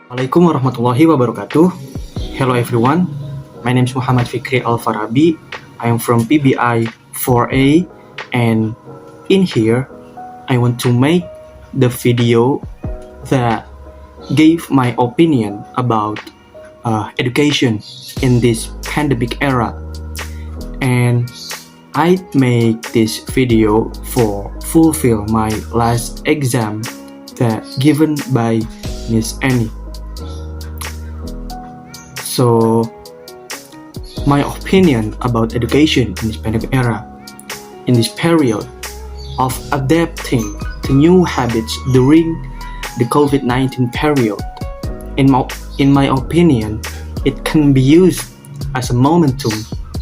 Assalamualaikum warahmatullahi wabarakatuh. Hello everyone. My name is Muhammad Fikri Alfarabi. I am from PBI 4A, and in here I want to make the video that gave my opinion about education in this pandemic era. And I make this video for fulfill my last exam that given by Miss Annie. So, my opinion about education in this pandemic era, in this period of adapting to new habits during the COVID-19 period, in my opinion, it can be used as a momentum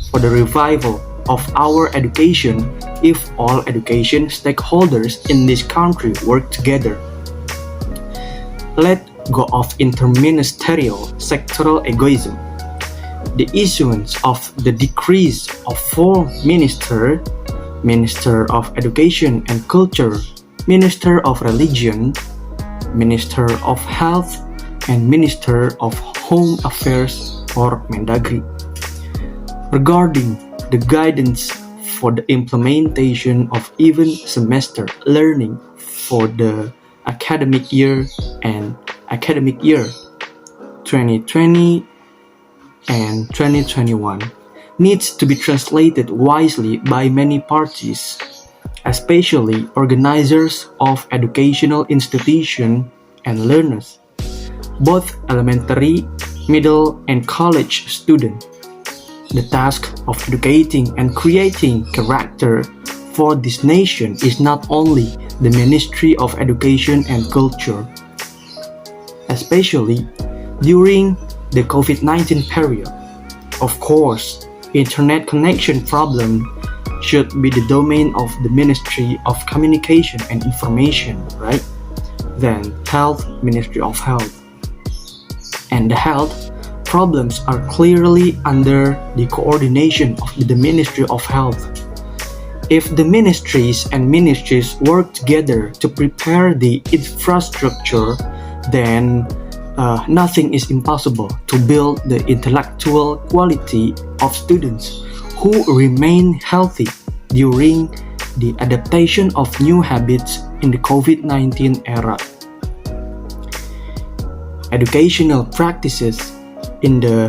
for the revival of our education if all education stakeholders in this country work together. Let go of interministerial sectoral egoism. The issuance of the decrees of four Minister of Education and Culture, Minister of Religion, Minister of Health, and Minister of Home Affairs or Mendagri, regarding the guidance for the implementation of even semester learning for the academic year 2020 and 2021 needs to be translated wisely by many parties, especially organizers of educational institutions and learners, both elementary, middle, and college students. The task of educating and creating character for this nation is not only the Ministry of Education and Culture, especially during the COVID-19 period. Of course, internet connection problem should be the domain of the Ministry of Communication and Information, right? Then Health, Ministry of Health. And the health problems are clearly under the coordination of the Ministry of Health. If the ministries and ministries work together to prepare the infrastructure, then nothing is impossible to build the intellectual quality of students who remain healthy during the adaptation of new habits in the COVID-19 era. Educational practices in the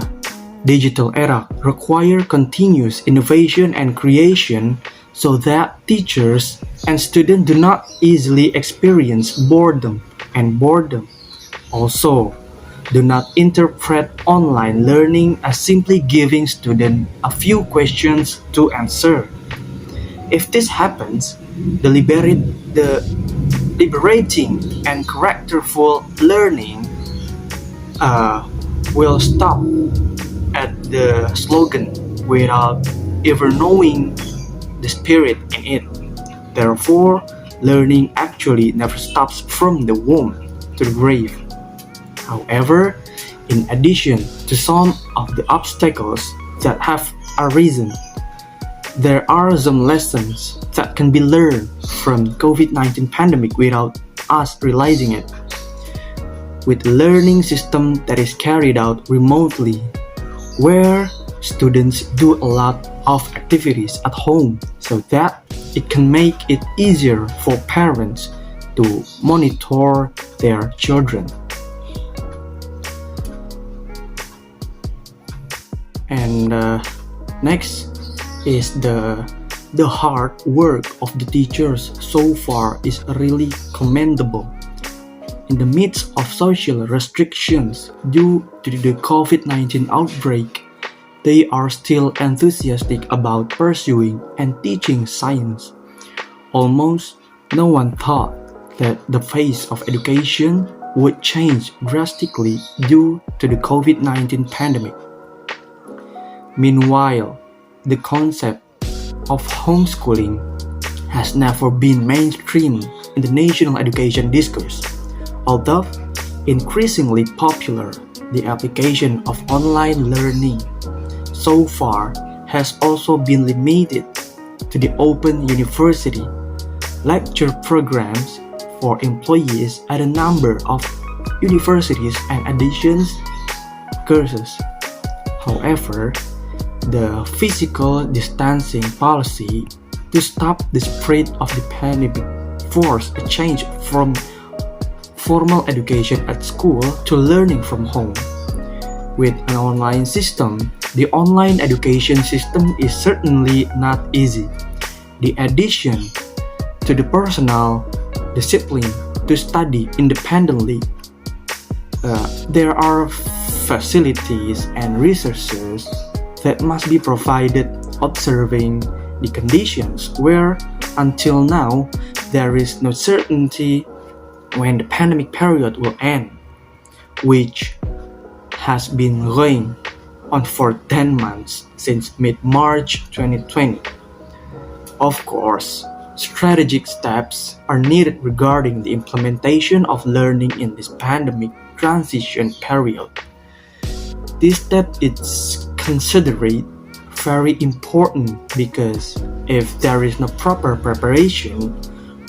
digital era require continuous innovation and creation so that teachers and students do not easily experience boredom, and boredom also do not interpret online learning as simply giving students a few questions to answer. If this happens, the liberating and characterful learning will stop at the slogan without ever knowing the spirit in it. Therefore, learning actually never stops from the womb to the grave. However, in addition to some of the obstacles that have arisen, there are some lessons that can be learned from COVID-19 pandemic without us realizing it. With a learning system that is carried out remotely, where students do a lot of activities at home so that it can make it easier for parents to monitor their children. And next is the hard work of the teachers so far is really commendable. In the midst of social restrictions due to the COVID-19 outbreak, they are still enthusiastic about pursuing and teaching science. Almost no one thought that the face of education would change drastically due to the COVID-19 pandemic. Meanwhile, the concept of homeschooling has never been mainstream in the national education discourse. Although increasingly popular, the application of online learning so far has also been limited to the open university lecture programs for employees at a number of universities and additions courses. However, the physical distancing policy to stop the spread of the pandemic forced a change from formal education at school to learning from home. With an online system, the online education system is certainly not easy. The addition to the personal discipline to study independently, there are facilities and resources that must be provided observing the conditions where until now there is no certainty when the pandemic period will end, which has been going on for 10 months since mid-March 2020. Of course, strategic steps are needed regarding the implementation of learning in this pandemic transition period. This step is considered very important because if there is no proper preparation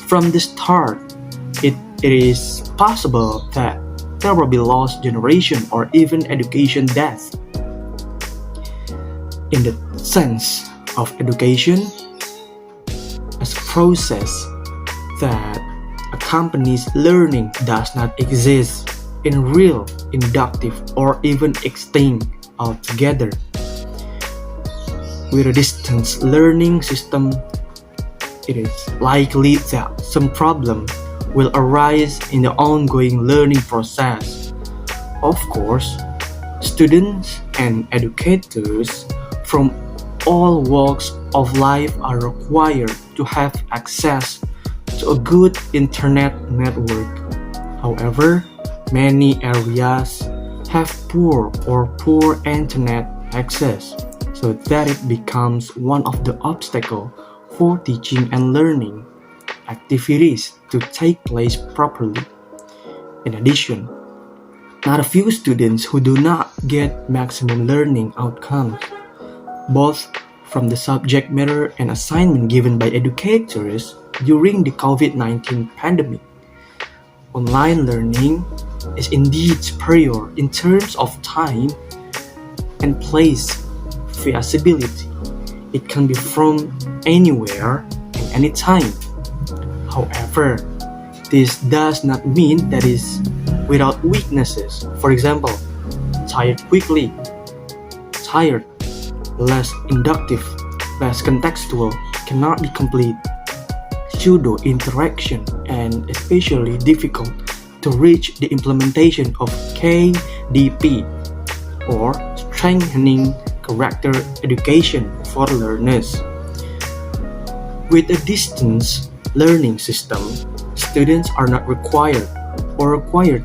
from the start, it is possible that there will be lost generation or even education death. In the sense of education as a process that accompanies learning does not exist in real, inductive, or even extinct altogether. With a distance learning system, it is likely that some problem will arise in the ongoing learning process. Of course, students and educators from all walks of life are required to have access to a good internet network. However, many areas have poor internet access, so that it becomes one of the obstacles for teaching and learning activities to take place properly. In addition, not a few students who do not get maximum learning outcomes, both from the subject matter and assignment given by educators during the COVID-19 pandemic. Online learning is indeed superior in terms of time and place feasibility. It can be from anywhere and anytime. However, this does not mean that it is without weaknesses. For example, tired quickly, tired, less inductive, less contextual, cannot be complete, pseudo interaction, and especially difficult to reach the implementation of KDP or strengthening character education for learners. With a distance learning system, students are not required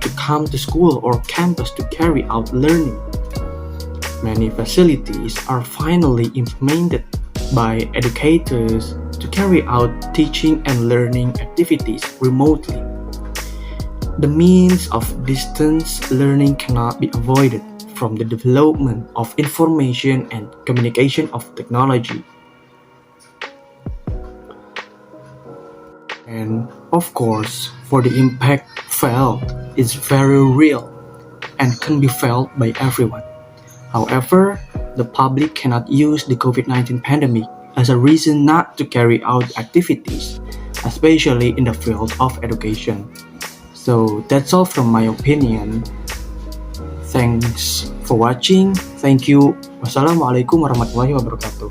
to come to school or campus to carry out learning. Many facilities are finally implemented by educators to carry out teaching and learning activities remotely. The means of distance learning cannot be avoided from the development of information and communication of technology. And of course, for the impact felt is very real and can be felt by everyone. However, the public cannot use the COVID-19 pandemic as a reason not to carry out activities, especially in the field of education. So that's all from my opinion. Thanks for watching. Thank you. Wassalamualaikum warahmatullahi wabarakatuh.